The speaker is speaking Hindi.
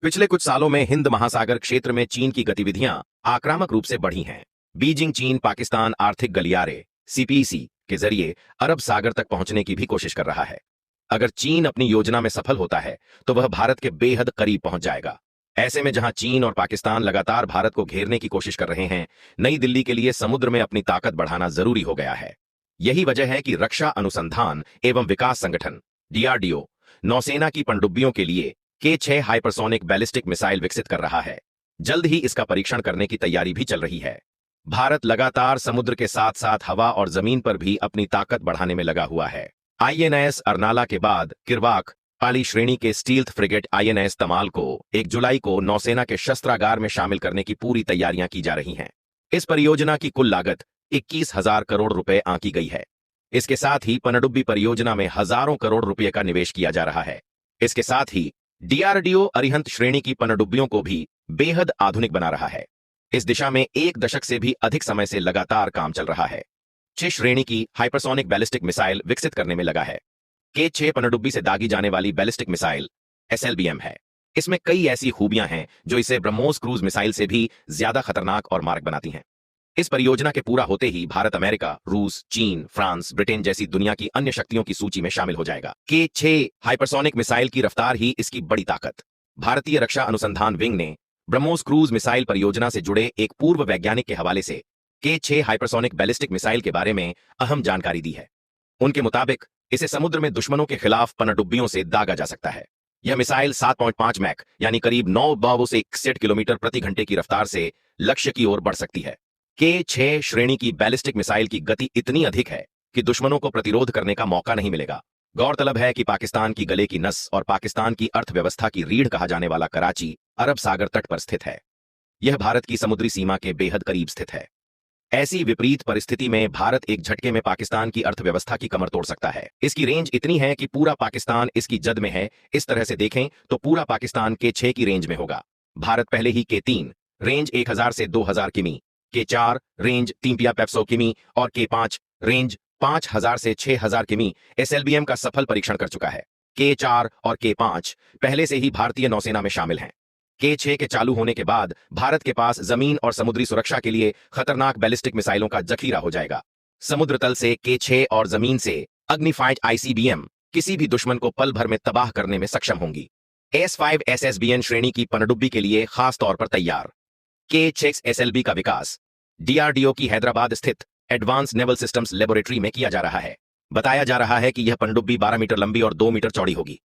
पिछले कुछ सालों में हिंद महासागर क्षेत्र में चीन की गतिविधियां आक्रामक रूप से बढ़ी हैं। बीजिंग चीन पाकिस्तान आर्थिक गलियारे सीपीसी के जरिए अरब सागर तक पहुंचने की भी कोशिश कर रहा है। अगर चीन अपनी योजना में सफल होता है तो वह भारत के बेहद करीब पहुंच जाएगा। ऐसे में जहां चीन और पाकिस्तान लगातार भारत को घेरने की कोशिश कर रहे हैं, नई दिल्ली के लिए समुद्र में अपनी ताकत बढ़ाना जरूरी हो गया है। यही वजह है कि रक्षा अनुसंधान एवं विकास संगठन डीआरडीओ नौसेना की पनडुब्बियों के लिए K6 हाइपरसोनिक बैलिस्टिक मिसाइल विकसित कर रहा है। जल्द ही इसका परीक्षण करने की तैयारी भी चल रही है। भारत लगातार समुद्र के साथ साथ हवा और जमीन पर भी अपनी ताकत बढ़ाने में लगा हुआ है। INS अर्नाला के बाद किरवाक पाली श्रेणी के स्टील्थ फ्रिगेट INS तमाल को 1 जुलाई को नौसेना के शस्त्रागार में शामिल करने की पूरी तैयारियां की जा रही हैं। इस परियोजना की कुल लागत 21,000 करोड़ रुपए आंकी गई है। इसके साथ ही पनडुब्बी परियोजना में हजारों करोड़ रुपए का निवेश किया जा रहा है। इसके साथ ही डीआरडीओ अरिहंत श्रेणी की पनडुब्बियों को भी बेहद आधुनिक बना रहा है। इस दिशा में 1 दशक से भी अधिक समय से लगातार काम चल रहा है। 6 श्रेणी की हाइपरसोनिक बैलिस्टिक मिसाइल विकसित करने में लगा है। K6 पनडुब्बी से दागी जाने वाली बैलिस्टिक मिसाइल SLBM है। इसमें कई ऐसी खूबियां हैं जो इसे ब्रह्मोस क्रूज मिसाइल से भी ज्यादा खतरनाक और मारक बनाती हैं। इस परियोजना के पूरा होते ही भारत अमेरिका, रूस, चीन, फ्रांस, ब्रिटेन जैसी दुनिया की अन्य शक्तियों की सूची में शामिल हो जाएगा। K6 हाइपरसोनिक मिसाइल की रफ्तार ही इसकी बड़ी ताकत। भारतीय रक्षा अनुसंधान विंग ने ब्रह्मोस क्रूज मिसाइल परियोजना से जुड़े एक पूर्व वैज्ञानिक के हवाले से K6 हाइपरसोनिक बैलिस्टिक मिसाइल के बारे में अहम जानकारी दी है। उनके मुताबिक इसे समुद्र में दुश्मनों के खिलाफ पनडुब्बियों से दागा जा सकता है। यह मिसाइल 7.5 मैक यानी करीब 961 किलोमीटर प्रति घंटे की रफ्तार से लक्ष्य की ओर बढ़ सकती है। K6 श्रेणी की बैलिस्टिक मिसाइल की गति इतनी अधिक है कि दुश्मनों को प्रतिरोध करने का मौका नहीं मिलेगा। गौरतलब है कि पाकिस्तान की गले की नस और पाकिस्तान की अर्थव्यवस्था की रीढ़ कहा जाने वाला कराची अरब सागर तट पर स्थित है। यह भारत की समुद्री सीमा के बेहद करीब स्थित है। ऐसी विपरीत परिस्थिति में भारत एक झटके में पाकिस्तान की अर्थव्यवस्था की कमर तोड़ सकता है। इसकी रेंज इतनी है कि पूरा पाकिस्तान इसकी जद में है। इस तरह से देखें तो पूरा पाकिस्तान K6 की रेंज में होगा। भारत पहले ही K3 रेंज 1000 से 2000 किमी, K4 रेंज 300 किमी और K5 रेंज 5000 से 6000 किमी SLBM का सफल परीक्षण कर चुका है। K4 और K5 पहले से ही भारतीय नौसेना में शामिल हैं। K6 के चालू होने के बाद भारत के पास जमीन और समुद्री सुरक्षा के लिए खतरनाक बैलिस्टिक मिसाइलों का जखीरा हो जाएगा। समुद्र तल से K6 और जमीन से अग्निफाइट ICBM किसी भी दुश्मन को पल भर में तबाह करने में सक्षम होंगी। S5 SSBN श्रेणी की पनडुब्बी के लिए खास तौर पर तैयार K6 SLB का विकास डीआरडीओ की हैदराबाद स्थित एडवांस नेवल सिस्टम्स लेबोरेटरी में किया जा रहा है। बताया जा रहा है कि यह पनडुब्बी 12 मीटर लंबी और 2 मीटर चौड़ी होगी।